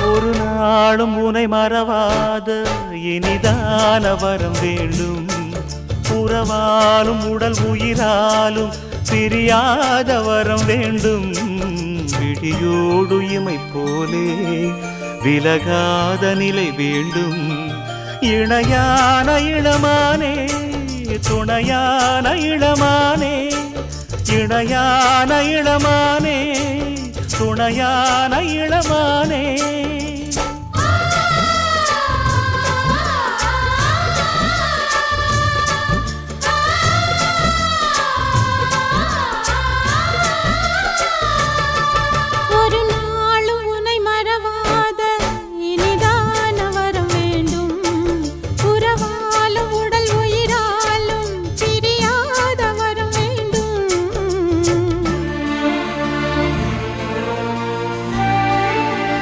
ஒரு நாளும் உனை மறவாத இனிதான வரம் வேண்டும் உறவாலும் உடல் உயிராலும் பிரியாத வரம் வேண்டும் விழியோடு இமை போலே விலகாத நிலை வேண்டும் இணையான இளமானே துணையான இளமானே இணையான இளமானே துணையான இளமானே